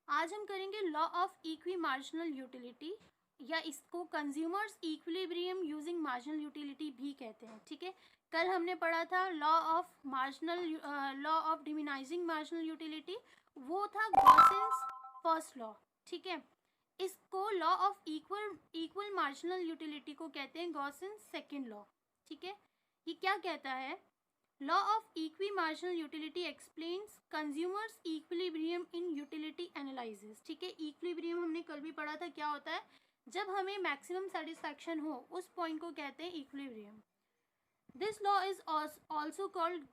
आज हम करेंगे law of equi marginal utility, या इसको consumers equilibrium using marginal utility भी कहते हैं। ठीक है, कल हमने पढ़ा था लॉ ऑफ डिमिनाइजिंग मार्जिनल यूटिलिटी, वो था गॉसेंस फर्स्ट लॉ। ठीक है, इसको law of equal marginal utility को कहते हैं गॉसेंस सेकेंड लॉ। ठीक है, ये क्या कहता है? Law of equi marginal utility explains consumers equilibrium in utility analysis. ठीक है, इक्विलिब्रियम हमने कल भी पढ़ा था, क्या होता है? जब हमें मैक्सिमम सेटिस्फैक्शन हो उस पॉइंट को कहते हैं equilibrium. This law is also called,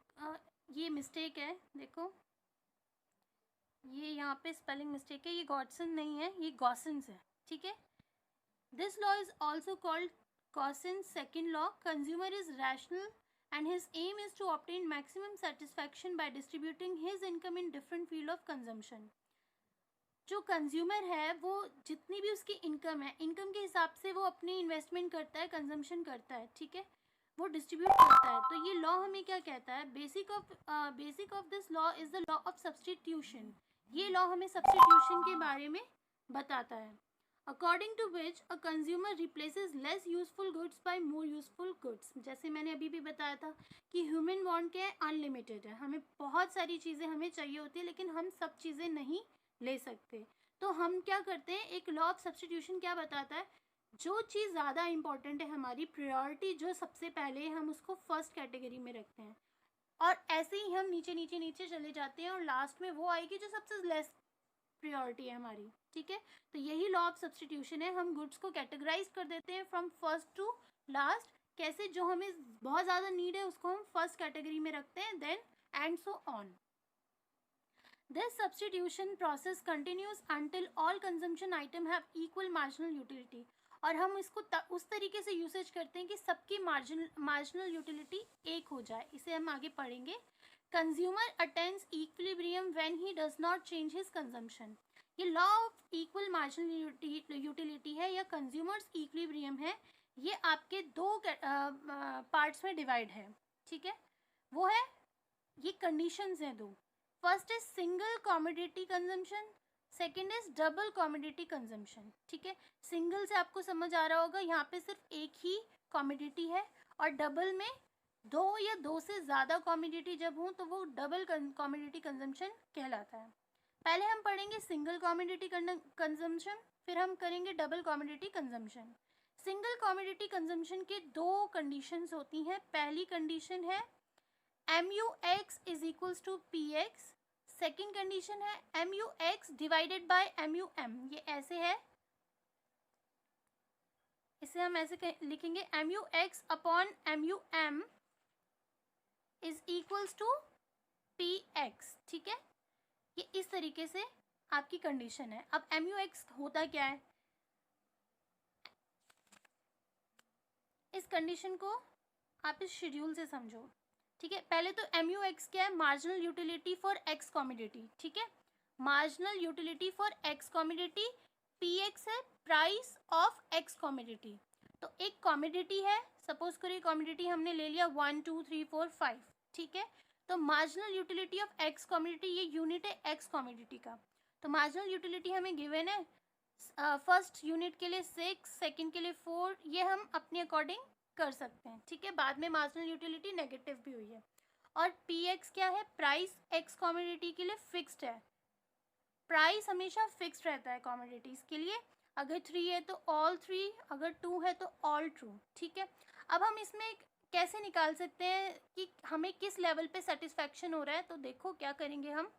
ये मिस्टेक है, देखो ये यहाँ पे स्पेलिंग मिस्टेक है, ये गॉडसन नहीं है, ये गॉसेंस है। ठीक है, this law is also called Gossen's second law. Consumer is rational and his aim is to obtain maximum satisfaction by distributing his income in different field of consumption। जो consumer है वो जितनी भी उसकी इनकम है, इनकम के हिसाब से वो अपनी इन्वेस्टमेंट करता है, कंजम्पशन करता है। ठीक है, वो डिस्ट्रीब्यूट करता है। तो ये लॉ हमें क्या कहता है? Basic of this law is the law of substitution. ये लॉ हमें सब्सटीट्यूशन के बारे में बताता है, according to which a consumer replaces less useful goods by more useful goods. जैसे मैंने अभी भी बताया था कि ह्यूमन वांट क्या है? अनलिमिटेड है, हमें बहुत सारी चीज़ें हमें चाहिए होती है, लेकिन हम सब चीज़ें नहीं ले सकते। तो हम क्या करते हैं? एक लॉ ऑफ सब्सटीट्यूशन क्या बताता है? जो चीज़ ज़्यादा इंपॉर्टेंट है, हमारी प्रायोरिटी जो सबसे पहले है, हम उसको फर्स्ट कैटेगरी में रखते हैं, और ऐसे ही हम नीचे नीचे नीचे चले जाते हैं, और लास्ट में वो आएगी जो सबसे लेस प्रायोरिटी है हमारी। ठीक है, तो यही लॉ ऑफ सब्सटीट्यूशन है। हम गुड्स को कैटेगराइज कर देते हैं फ्रॉम फर्स्ट टू लास्ट। कैसे? जो हमें बहुत ज़्यादा नीड है उसको हम फर्स्ट कैटेगरी में रखते हैं, then and so on. This substitution process continues until all consumption item have equal marginal utility. और हम इसको उस तरीके से यूसेज करते हैं कि सबकी मार्जिनल यूटिलिटी एक हो जाए। इसे हम आगे पढ़ेंगे। Consumer attains equilibrium when he does not change his consumption. ये law of equal marginal utility है, या कंज्यूमर्स इक्विलिब्रियम है। ये आपके दो पार्ट्स में डिवाइड है। ठीक है, वो है, ये कंडीशंस हैं दो। First is single commodity consumption, second is double commodity consumption. ठीक है, सिंगल से आपको समझ आ रहा होगा, यहाँ पे सिर्फ एक ही कॉमोडिटी है, और डबल में दो या दो से ज़्यादा कॉमोडिटी जब हों तो वो डबल कॉमोडिटी कंजम्पशन कहलाता है। पहले हम पढ़ेंगे सिंगल कॉमोडिटी कंजम्पशन, फिर हम करेंगे double commodity consumption. Single commodity consumption के दो कंडीशंस होती हैं। पहली कंडीशन है MUX is equals to PX। Second condition है MUX डिवाइडेड बाय MUM। ये ऐसे है, इसे हम ऐसे लिखेंगे, MUX upon MUM is equals to PX। ठीक है, ये इस तरीके से आपकी कंडीशन है। अब MUX होता क्या है? इस कंडीशन को आप इस शेड्यूल से समझो। ठीक है, पहले तो MUX क्या है? Marginal utility for X commodity. ठीक है, marginal utility for X commodity. PX है प्राइस ऑफ X कॉमोडिटी। तो एक कॉमोडिटी है, सपोज करिए कॉमोडिटी हमने ले लिया 1 2 3 4 5। ठीक है, तो marginal utility of X commodity, ये यूनिट है X कॉमोडिटी का। तो मार्जिनल यूटिलिटी हमें गिवन है, फर्स्ट यूनिट के लिए 6, सेकेंड के लिए 4, ये हम अपने अकॉर्डिंग कर सकते हैं। ठीक है, बाद में मार्जिनल यूटिलिटी नेगेटिव भी हुई है। और PX क्या है? प्राइस X कॉमोडिटी के लिए फिक्स्ड है। प्राइस हमेशा फिक्स्ड रहता है कॉमोडिटीज के लिए। अगर 3 है तो ऑल 3, अगर 2 है तो ऑल ट्रू। ठीक है, अब हम इसमें कैसे निकाल सकते हैं कि हमें किस लेवल पे सेटिस्फैक्शन हो रहा है? तो देखो क्या करेंगे हम।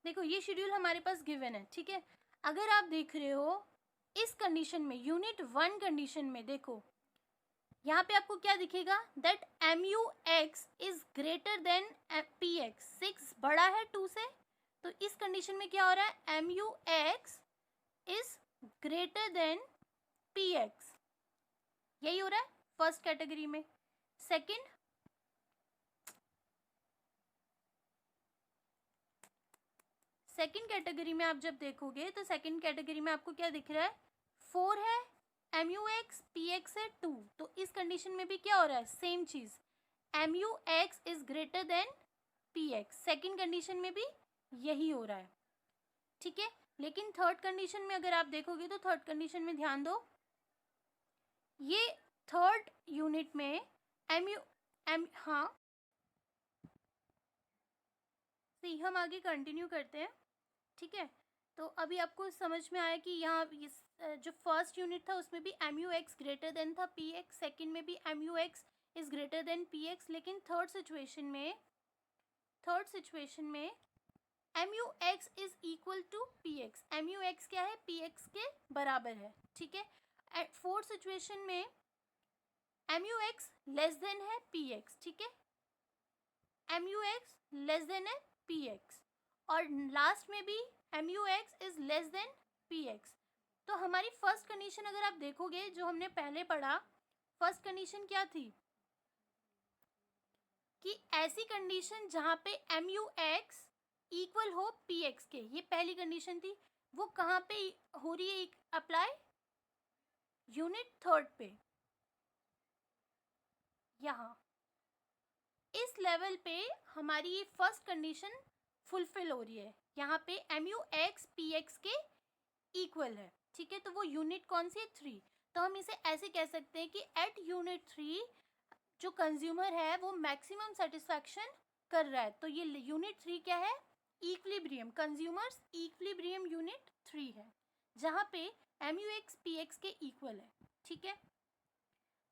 देखो ये शेड्यूल हमारे पास गिवन है। ठीक है, अगर आप देख रहे हो इस कंडीशन में, यूनिट 1 कंडीशन में, देखो यहाँ पे आपको क्या दिखेगा? That MUX is greater then PX। 6 बड़ा है 2 से, तो इस कंडीशन में क्या हो रहा है? MUX is greater then PX। यही हो रहा है फर्स्ट कैटेगरी में। सेकंड कैटेगरी में आप जब देखोगे तो सेकंड कैटेगरी में आपको क्या दिख रहा है? 4 है MUX, PX है 2। तो इस कंडीशन में भी क्या हो रहा है? सेम चीज, MUX is greater then PX। Second condition में भी यही हो रहा है। ठीक है। लेकिन थर्ड कंडीशन में अगर आप देखोगे तो थर्ड कंडीशन में ध्यान दो, ये थर्ड यूनिट में हाँ सही, हम आगे कंटिन्यू करते हैं। ठीक है, तो अभी आपको समझ में आया कि यहाँ इस जो फर्स्ट यूनिट था उसमें भी M U X greater than था पी एक्स, सेकेंड में भी M U X is greater than P X, लेकिन थर्ड सिचुएशन में M U X is equal to P X, M U X क्या है, पी एक्स के बराबर है। ठीक है, फोर्थ सिचुएशन में M U X less than है पी एक्स। ठीक है, M U X less than है पी एक्स, और लास्ट में भी M U X is less than P X. तो हमारी फर्स्ट कंडीशन अगर आप देखोगे जो हमने पहले पढ़ा, फर्स्ट कंडीशन क्या थी कि ऐसी कंडीशन जहाँ पे एम यू एक्स इक्वल हो पी एक्स के, ये पहली कंडीशन थी। वो कहाँ पे हो रही है अप्लाई, यूनिट थर्ड पे, यहाँ इस लेवल पे हमारी ये फर्स्ट कंडीशन फुलफिल हो रही है, यहाँ पे M U X P X के इक्वल है। ठीक है, तो वो यूनिट कौन सी है, 3। तो हम इसे ऐसे कह सकते हैं कि एट यूनिट 3 जो कंज्यूमर है वो मैक्सिमम सेटिस्फैक्शन कर रहा है। तो ये यूनिट 3 क्या है, इक्विलिब्रियम, कंज्यूमर्स इक्विलिब्रियम यूनिट 3 है, जहाँ पे M U X P X के इक्वल है। ठीक है,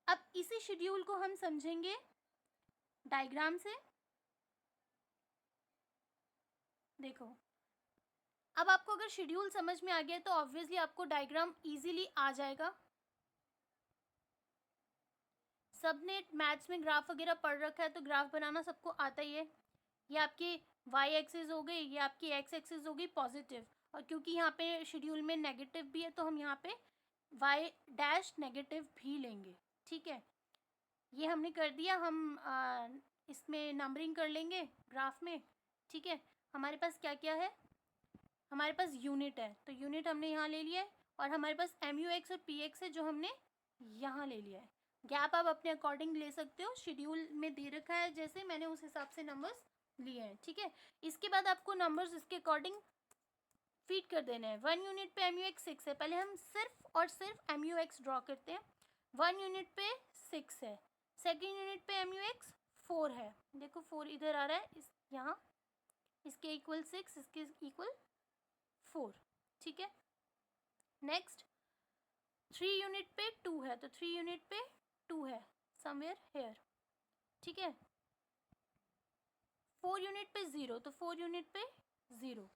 अब इसी शेड्यूल को हम समझेंगे डायग्राम से। देखो, अब आपको अगर शेड्यूल समझ में आ गया तो ऑब्वियसली आपको डायग्राम इजीली आ जाएगा। सबने मैथ्स में ग्राफ वगैरह पढ़ रखा है तो ग्राफ बनाना सबको आता ही है। ये आपकी वाई एक्सिस हो गई, ये आपकी एक्स एक्सिस हो गई पॉजिटिव, और क्योंकि यहाँ पे शेड्यूल में नेगेटिव भी है तो हम यहाँ पे वाई डैश नेगेटिव भी लेंगे। ठीक है, ये हमने कर दिया। हम इसमें नंबरिंग कर लेंगे ग्राफ में। ठीक है, हमारे पास क्या क्या है, हमारे पास यूनिट है तो यूनिट हमने यहाँ ले लिया है, और हमारे पास एम यू एक्स और पी एक्स है जो हमने यहाँ ले लिया है। गैप आप अपने अकॉर्डिंग ले सकते हो, शेड्यूल में दे रखा है जैसे मैंने उस हिसाब से नंबर्स लिए हैं। ठीक है, इसके बाद आपको नंबर्स इसके अकॉर्डिंग फीड कर देना है। 1 यूनिट पे एम यू एक्स 6 है, पहले हम सिर्फ और सिर्फ एम यू एक्स ड्रॉ करते हैं। 1 यूनिट पे 6 है, सेकेंड यूनिट पे एम यू एक्स 4 है, देखो 4 इधर आ रहा है, इस यहाँ इसके इक्वल 6, इसके इक्वल 4। ठीक है, नेक्स्ट 3 यूनिट पे 2 है, तो 3 यूनिट पे 2 है समवेयर हेयर। ठीक है, 4 यूनिट पे 0, तो 4 यूनिट पे 0।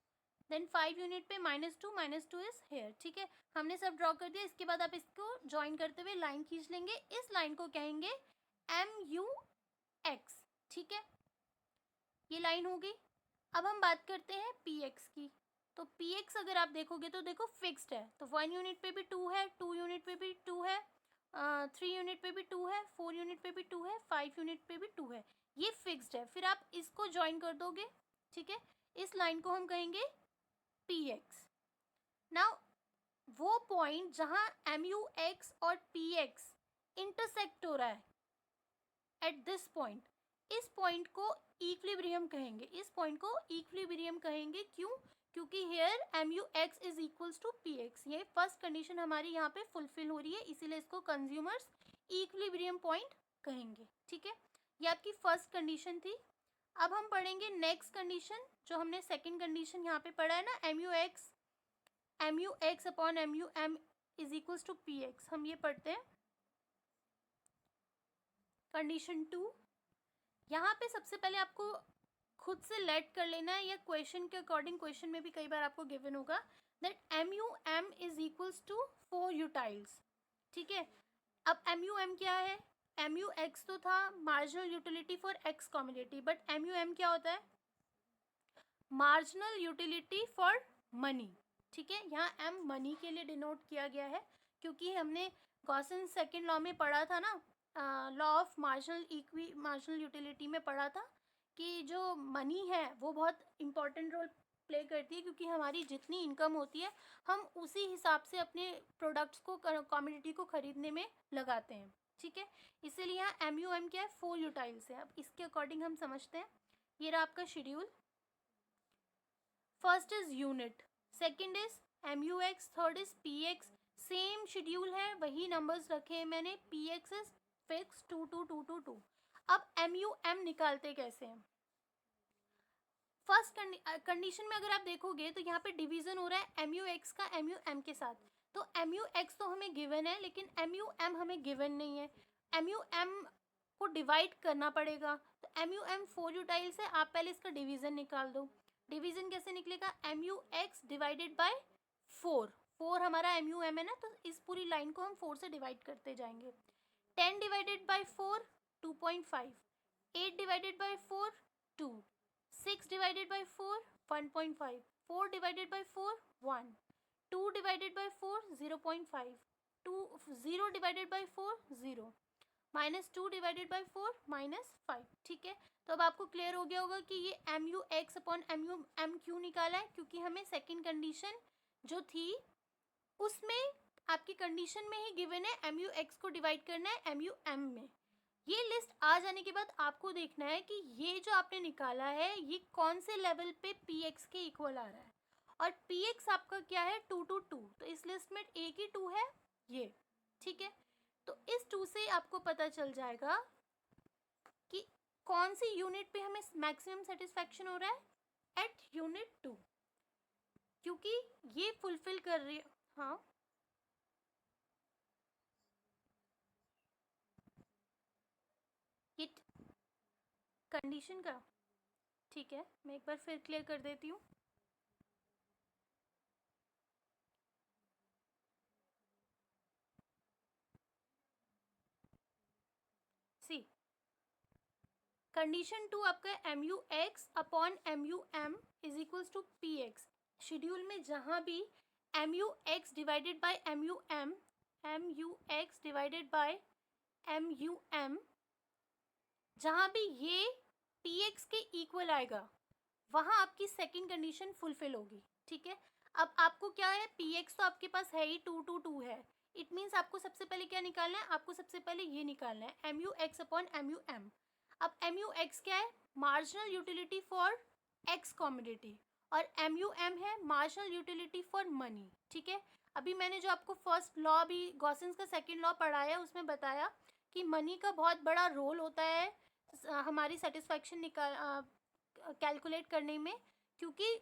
देन 5 यूनिट पे -2 इज हेयर। ठीक है, हमने सब ड्रॉ कर दिया। इसके बाद आप इसको ज्वाइन करते हुए लाइन खींच लेंगे, इस लाइन को कहेंगे एम यू एक्स। ठीक है, ये लाइन हो गई। अब हम बात करते हैं पी एक्स की, तो पी एक्स अगर आप देखोगे तो देखो फिक्स्ड है, तो 1 यूनिट पे भी 2 है, 2 यूनिट पे भी 2 है, 3 यूनिट पे भी 2 है, 4 यूनिट पे भी 2 है, 5 यूनिट पे भी 2 है, ये फिक्स्ड है। फिर आप इसको ज्वाइन कर दोगे। ठीक है, इस लाइन को हम कहेंगे पी एक्स। नाउ वो पॉइंट जहाँ एम यू एक्स और पी एक्स इंटरसेक्ट हो रहा है एट दिस पॉइंट, इस पॉइंट को इक्विलिब्रियम कहेंगे, इस पॉइंट को इक्विलिब्रियम कहेंगे। क्यों, क्योंकि here M U X is equals to P X, ये फर्स्ट कंडीशन हमारी यहाँ पे फुलफिल हो रही है, इसीलिए इसको कंज्यूमर्स इक्विलिब्रियम पॉइंट कहेंगे। ठीक है, ये आपकी फर्स्ट कंडीशन थी। अब हम पढ़ेंगे नेक्स्ट कंडीशन, जो हमने सेकेंड कंडीशन यहाँ पे पढ़ा है ना, M U X upon M U M is equals to P X, हम ये पढ़ते हैं कंडीशन 2। यहाँ पे सबसे पहले आपको खुद से लेट कर लेना है, या क्वेश्चन के अकॉर्डिंग, क्वेश्चन में भी कई बार आपको गिवन होगा that M U M is equals to 4 utils. ठीक है, अब एम यू एम क्या है, एम यू एक्स तो था marginal utility for X community, but M U M क्या होता है, मार्जिनल यूटिलिटी फॉर मनी। ठीक है, यहाँ एम मनी के लिए डिनोट किया गया है, क्योंकि हमने गॉसन सेकेंड लॉ में पढ़ा था ना, लॉ ऑफ मार्जिनल यूटिलिटी में पढ़ा था कि जो मनी है वो बहुत इंपॉर्टेंट रोल प्ले करती है, क्योंकि हमारी जितनी इनकम होती है हम उसी हिसाब से अपने प्रोडक्ट्स को, कमोडिटी को खरीदने में लगाते हैं। ठीक है, इसीलिए यहाँ एम यू एम क्या है, 4 यूटाइल्स है। अब इसके अकॉर्डिंग हम समझते हैं, ये रहा आपका schedule. First is unit, second is MUX, third is PX। Same schedule है, वही नंबर्स रखे हैं मैंने। PX is fix 22222। अब MUM निकालते कैसे हैं? फर्स्ट कंडीशन में अगर आप देखोगे तो यहाँ पे डिवीजन हो रहा है MUX का MUM के साथ। तो MUX तो हमें गिवन है, लेकिन MUM हमें गिवन नहीं है। MUM को डिवाइड करना पड़ेगा। तो MUM 4 यूटाइल्स है, आप पहले इसका डिवीजन निकाल दो। डिवीजन कैसे निकलेगा? MUX divided bye 4। 4 हमारा MUM है ना, तो इस पूरी लाइन को हम 4 से डिवाइड करते जाएंगे। 10 divided by 4 2.5, 8 divided by 4 2, 6 divided by 4 1.5, 4 divided by 4 1, 2 divided by 4 0.5, 0 divided by 4 0, -2 divided by 4 -5। ठीक है, तो अब आपको क्लियर हो गया होगा कि ये MUX अपॉन MUM क्यों निकाला है, क्योंकि हमें सेकेंड कंडीशन जो थी उसमें आपकी कंडीशन में ही गिवन है MUX को डिवाइड करना है MUM में। ये लिस्ट आ जाने के बाद आपको देखना है कि ये जो आपने निकाला है ये कौन से लेवल पे PX के इक्वल आ रहा है। और PX आपका क्या है? 2 to 2, तो इस लिस्ट में एक ही 2 है ये। ठीक है, तो इस 2 से आपको पता चल जाएगा कि कौन सी यूनिट पे हमें मैक्सिमम सेटिस्फैक्शन हो रहा है, एट यूनिट 2, क्योंकि ये फुलफिल कर रही है। हाँ, ये कंडीशन का, ठीक है, मैं एक बार फिर क्लियर कर देती हूँ। सी, कंडीशन 2 आपका MUX upon MUM is equals to PX। Schedule में जहाँ भी MUX divided by MUM, MUX divided by MUM, जहाँ भी ये PX के इक्वल आएगा वहाँ आपकी सेकंड कंडीशन फुलफिल होगी। ठीक है, अब आपको क्या है, PX तो आपके पास है ही, 2 to 2 है। इट मीन्स आपको सबसे पहले क्या निकालना है? आपको सबसे पहले ये निकालना है MUX अपॉन MUM। अब MUX क्या है? Marginal utility for X commodity, और MUM है मार्जिनल यूटिलिटी फॉर मनी। ठीक है, अभी मैंने जो आपको फर्स्ट लॉ, अभी गॉसिन्स का सेकंड लॉ पढ़ाया, उसमें बताया कि मनी का बहुत बड़ा रोल होता है हमारी सेटिस्फैक्शन कैलकुलेट करने में, क्योंकि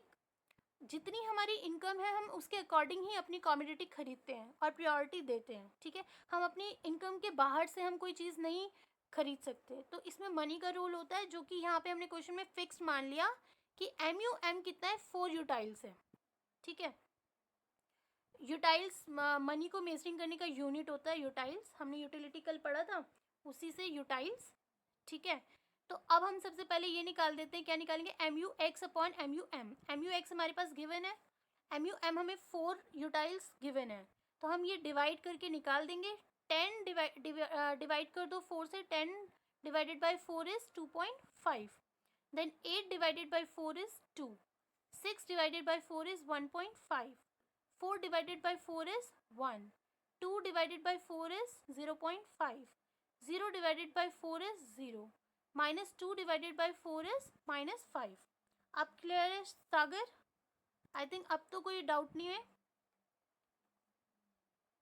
जितनी हमारी इनकम है हम उसके अकॉर्डिंग ही अपनी कॉमोडिटी खरीदते हैं और प्रायोरिटी देते हैं। ठीक है, हम अपनी इनकम के बाहर से हम कोई चीज़ नहीं खरीद सकते, तो इसमें मनी का रोल होता है, जो कि यहाँ पे हमने क्वेश्चन में फिक्स मान लिया कि MUM कितना है, 4 यूटाइल्स है। ठीक है, यूटाइल्स मनी को मेजरिंग करने का यूनिट होता है यूटाइल्स, हमने यूटिलिटी कल पढ़ा था, उसी से यूटाइल्स। ठीक है, तो अब हम सबसे पहले ये निकाल देते हैं, क्या निकालेंगे? MUX upon MUM। MUX हमारे पास गिवन है, MUM हमें 4 यूटाइल्स गिवन है, तो हम ये डिवाइड करके निकाल देंगे। 10 डिवाइड कर दो 4 से, 10 divided by 4 is 2.5, then 8 divided by 4 is 2, 6 divided by 4 is 1.5, 4 divided by 4 is 1, 2 divided by 4 is 0.5, 0 divided by 4 is 0, -2 divided by 4 is -5। अब क्लियर है सागर? आई थिंक अब तो कोई डाउट नहीं है।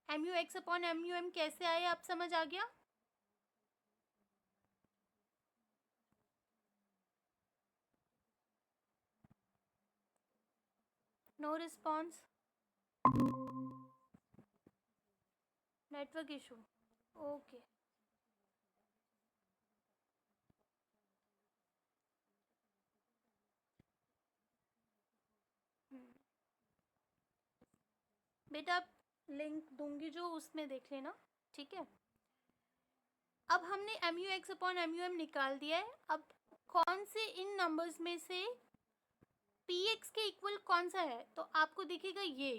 MUX अपॉन MUM कैसे आए, आप समझ आ गया? No response, network issue, okay. बेटा आप लिंक दूंगी जो, उसमें देख लेना। ठीक है, अब हमने MUX अपॉन MUM निकाल दिया है। अब कौन से इन नंबर्स में से PX के इक्वल कौन सा है, तो आपको दिखेगा ये,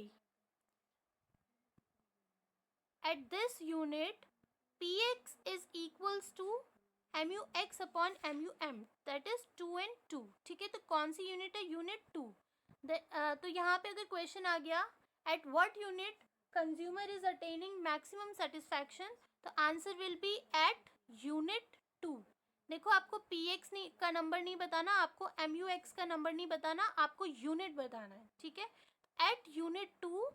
at this unit PX is equals to MUX upon MUM, that is 2 and 2। ठीक है, तो कौन सी यूनिट है? यूनिट 2। तो यहाँ पे अगर क्वेश्चन आ गया at what unit consumer is attaining maximum satisfaction, तो answer will be at unit 2। देखो, आपको PX नहीं का नंबर नहीं बताना, आपको MUX का नंबर नहीं बताना, आपको यूनिट बताना है। ठीक है, at unit 2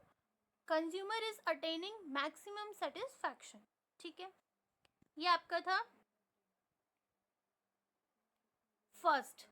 consumer is attaining maximum satisfaction. ठीक है, ये आपका था फर्स्ट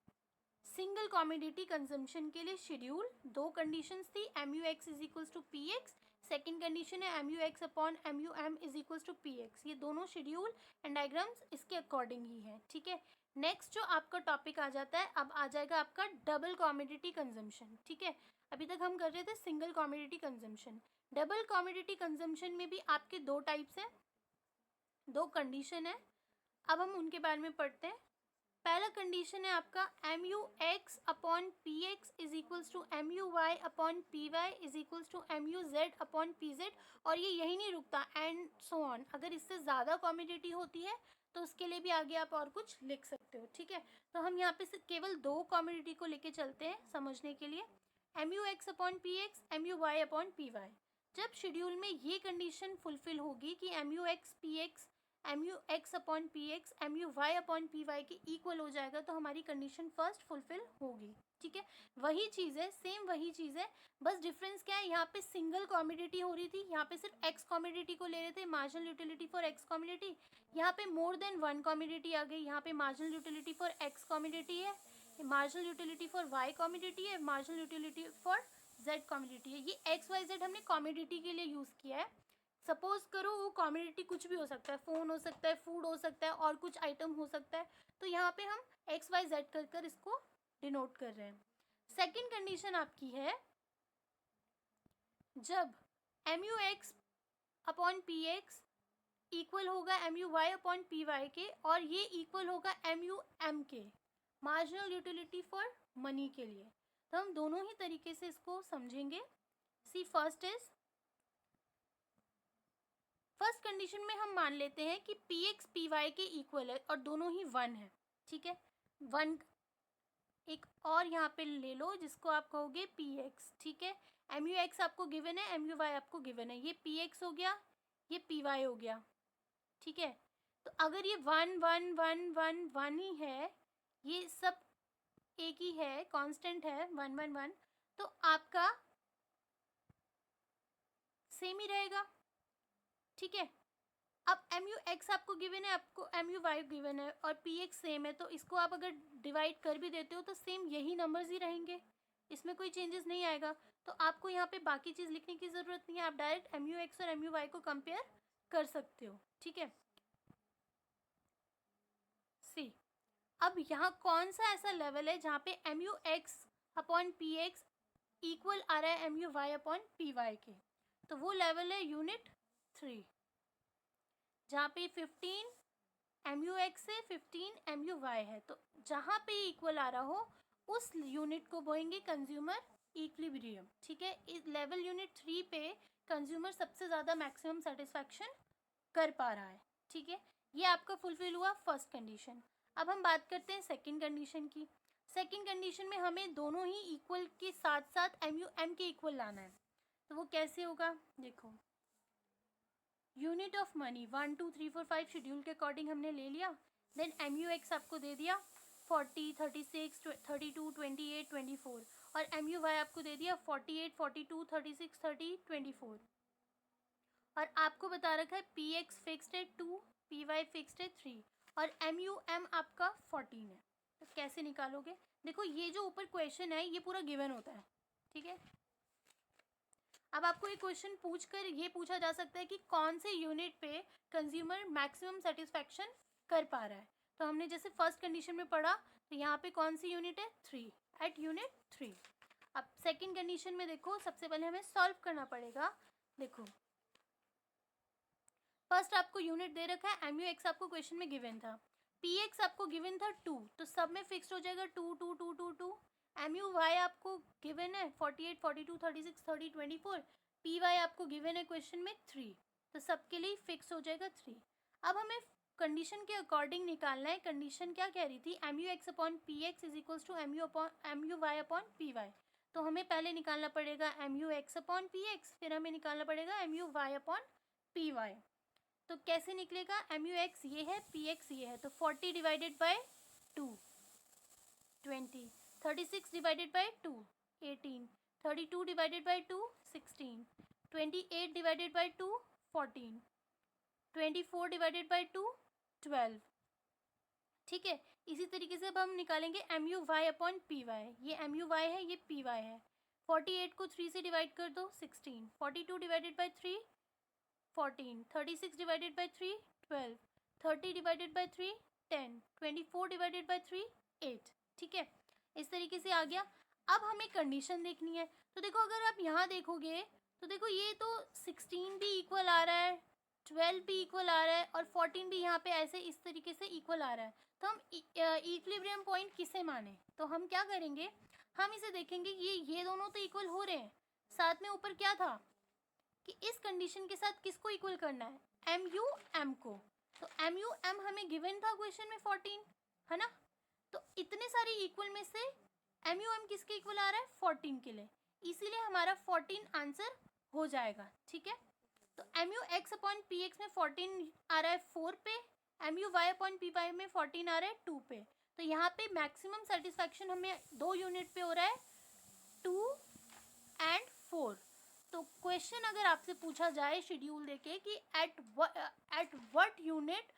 सिंगल कॉमोडिटी कंजम्पशन के लिए शेड्यूल। दो कंडीशंस थी, M U X is equals to P X, second condition है M U X upon M U M is equals to P X. ये दोनों शेड्यूल एंड डायग्राम्स इसके according ही है। ठीक है, नेक्स्ट जो आपका टॉपिक आ जाता है, अब आ जाएगा आपका डबल कॉमोडिटी कंजम्पशन। ठीक है, अभी तक हम कर रहे थे single commodity consumption. Double commodity consumption में भी आपके दो टाइप्स हैं, दो कंडीशन है। अब हम उनके बारे में पढ़ते हैं। पहला कंडीशन है आपका M U X upon P X is equals to M U Y upon P Y is equals to M U Z upon P Z, और ये यही नहीं रुकता, एंड सो ऑन। अगर इससे ज़्यादा कॉमोडिटी होती है तो उसके लिए भी आगे आप और कुछ लिख सकते हो। ठीक है, तो हम यहाँ पे केवल दो कॉमोडिटी को लेके चलते हैं समझने के लिए, M U X upon P X, M U Y upon P Y. जब शेड्यूल में ये कंडीशन फुलफिल होगी कि M U X P X, M U X upon P X, M U Y upon P Y के equal हो जाएगा, तो हमारी कंडीशन फर्स्ट फुलफिल होगी। ठीक है, वही चीज़ है, सेम वही चीज़ है, बस डिफरेंस क्या है, यहाँ पे सिंगल कॉमोडिटी हो रही थी, यहाँ पे सिर्फ एक्स कॉमोडिटी को ले रहे थे, marginal utility for X commodity. यहाँ पे मोर देन वन कॉमोडिटी आ गई, यहाँ पे marginal utility for X commodity है, marginal utility for Y commodity है, marginal utility for Z commodity है। ये एक्स वाई जेड हमने कॉमोडिटी के लिए यूज़ किया है। सपोज करो वो कॉमोडिटी कुछ भी हो सकता है, फ़ोन हो सकता है, फूड हो सकता है, और कुछ आइटम हो सकता है, तो यहाँ पे हम एक्स वाई जेड कर कर इसको डिनोट कर रहे हैं। सेकेंड कंडीशन आपकी है जब M U X upon P X equal होगा M U Y upon P Y के, और ये इक्वल होगा एम यू एम के, मार्जिनल यूटिलिटी फॉर मनी के लिए। तो हम दोनों ही तरीके से इसको समझेंगे। सी फर्स्ट कंडीशन में हम मान लेते हैं कि पी एक्स पी वाई के इक्वल है और दोनों ही वन है। ठीक है, वन एक और यहाँ पे ले लो जिसको आप कहोगे पी एक्स। ठीक है, एम यू एक्स आपको गिवन है, एम यू वाई आपको गिवन है, ये पी एक्स हो गया, ये पी वाई हो गया। ठीक है, तो अगर ये one one one one one ही है, ये सब एक ही है, कांस्टेंट है, वन वन वन, तो आपका सेम ही रहेगा। ठीक है, अब एम यू एक्स आपको गिवन है, आपको एम यू वाई गिवन है, और पी एक्स सेम है, तो इसको आप अगर डिवाइड कर भी देते हो तो सेम यही नंबर्स ही रहेंगे, इसमें कोई चेंजेस नहीं आएगा। तो आपको यहाँ पे बाकी चीज़ लिखने की ज़रूरत नहीं है, आप डायरेक्ट एम यू एक्स और एम यू वाई को कंपेयर कर सकते हो। ठीक है, सी अब यहाँ कौन सा ऐसा लेवल है जहाँ पे M U X upon P X equal आ रहा है M U Y upon P Y के, तो वो लेवल है यूनिट 3, जहाँ पे 15 एम यू एक्स से 15 एम यू वाई है। तो जहाँ पे इक्वल आ रहा हो उस यूनिट को बोलेंगे कंज्यूमर इक्विलिब्रियम। ठीक है, इस लेवल यूनिट 3 पे कंज्यूमर सबसे ज़्यादा मैक्सिमम सेटिस्फैक्शन कर पा रहा है। ठीक है, ये आपका फुलफिल हुआ फर्स्ट कंडीशन। अब हम बात करते हैं सेकंड कंडीशन की। सेकंड कंडीशन में हमें दोनों ही इक्वल के साथ साथ एम यू एम के इक्वल लाना है, तो वो कैसे होगा, देखो यूनिट ऑफ मनी 1 2 3 4 5 शेड्यूल के अकॉर्डिंग हमने ले लिया, देन एम यू एक्स आपको दे दिया 40 36 32 28 24, और एम यू वाई आपको दे दिया 48 42 36 30 24, और आपको बता रखा है पी एक्स फिक्स्ड है 2, पी वाई फिक्स्ड है 3, और एम यू एम आपका 14 है। तो कैसे निकालोगे, देखो ये जो ऊपर क्वेश्चन है ये पूरा गिवन होता है। ठीक है, अब आपको एक क्वेश्चन पूछकर ये पूछा जा सकता है कि कौन से यूनिट पे कंज्यूमर मैक्सिमम सेटिस्फैक्शन कर पा रहा है। तो हमने जैसे फर्स्ट कंडीशन में पढ़ा, तो यहाँ पे कौन सी यूनिट है, 3, एट यूनिट 3। अब सेकंड कंडीशन में देखो, सबसे पहले हमें सॉल्व करना पड़ेगा। देखो फर्स्ट आपको यूनिट दे रखा है, एम यू एक्स आपको क्वेश्चन में गिवन था, पी एक्स आपको गिवन था 2, तो सब में फिक्स्ड हो जाएगा 2 2 2 2 2। एम यू वाई आपको गिवन है 48 42 36 30 24, पी वाई आपको गिवन है क्वेश्चन में 3, तो सबके लिए फिक्स हो जाएगा 3। अब हमें कंडीशन के अकॉर्डिंग निकालना है, कंडीशन क्या कह रही थी, M U X upon P X is equals to M U Y upon P Y. तो हमें पहले निकालना पड़ेगा M U X upon P X, फिर हमें निकालना पड़ेगा M U Y upon P Y. तो कैसे निकलेगा, एम यू एक्स ये है, पी एक्स ये है, तो 40 divided by 2 20, 36 divided by 2 18, 32 divided by 2 16, 28 divided by 2 14, 24 divided by 2 12। ठीक है, इसी तरीके से अब हम निकालेंगे M U Y upon P Y. ये एम यू वाई है, ये पी वाई है। 48 को 3 से डिवाइड कर दो 16, 42 divided by 3 14, 36 divided by 3 12, 30 divided by 3 10, 24 divided by 3 8। ठीक है, इस तरीके से आ गया। अब हमें कंडीशन देखनी है। तो देखो, अगर आप यहाँ देखोगे तो देखो ये तो 16 भी इक्वल आ रहा है, 12 भी इक्वल आ रहा है और 14 भी यहाँ पे ऐसे इस तरीके से इक्वल आ रहा है। तो हम इक्विलिब्रियम पॉइंट किसे माने? तो हम क्या करेंगे, हम इसे देखेंगे ये दोनों तो इक्वल हो रहे हैं, साथ में ऊपर क्या था कि इस कंडीशन के साथ किसको इक्वल करना है, एम यू एम को। तो एम यू एम हमें गिवन था क्वेश्चन में 14, है ना। तो इतने सारे इक्वल में से एम यू एम किसके इक्वल आ रहा है, 14 के लिए, इसीलिए हमारा 14 आंसर हो जाएगा। ठीक है, तो M U X upon P X में 14 आ रहा है 4 पे, M U Y upon P Y में 14 आ रहा है 2 पे। तो यहाँ पे मैक्सिमम सेटिस्फैक्शन हमें 2 यूनिट पे हो रहा है, 2 एंड 4। तो क्वेश्चन अगर आपसे पूछा जाए शेड्यूल देके कि at what unit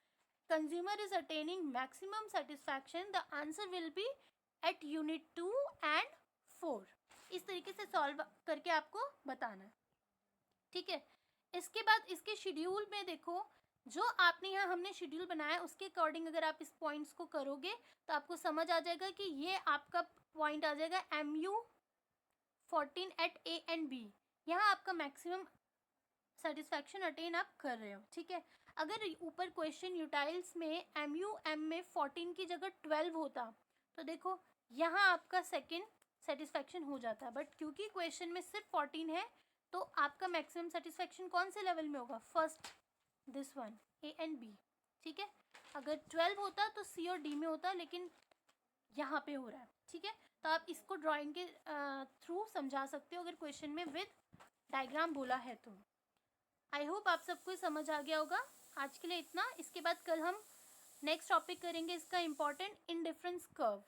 consumer is attaining maximum satisfaction, the answer will be at unit 2 and 4। इस तरीके से सॉल्व करके आपको बताना है। ठीक है, इसके बाद इसके शेड्यूल में देखो, जो आपने यहाँ हमने शेड्यूल बनाया उसके अकॉर्डिंग अगर आप इस पॉइंट्स को करोगे तो आपको समझ आ जाएगा कि ये आपका पॉइंट आ जाएगा M U 14 at A and B. यहाँ आपका मैक्सिमम सेटिस्फैक्शन अटेन आप कर रहे हो। ठीक है, अगर ऊपर क्वेश्चन यूटाइल्स में एम यू एम में 14 की जगह 12 होता तो देखो यहाँ आपका सेकेंड सेटिस्फैक्शन हो जाता, बट क्योंकि क्वेश्चन में सिर्फ 14 है तो आपका मैक्सिमम सेटिस्फैक्शन कौन से लेवल में होगा, first this one A and B. ठीक है, अगर 12 होता तो सी और डी में होता, लेकिन यहाँ पे हो रहा है। ठीक है, तो आप इसको ड्राइंग के थ्रू समझा सकते हो अगर क्वेश्चन में विद डायग्राम बोला है तो। आई होप आप सबको समझ आ गया होगा। आज के लिए इतना, इसके बाद कल हम नेक्स्ट टॉपिक करेंगे इसका इम्पॉर्टेंट इंडिफरेंस कर्व।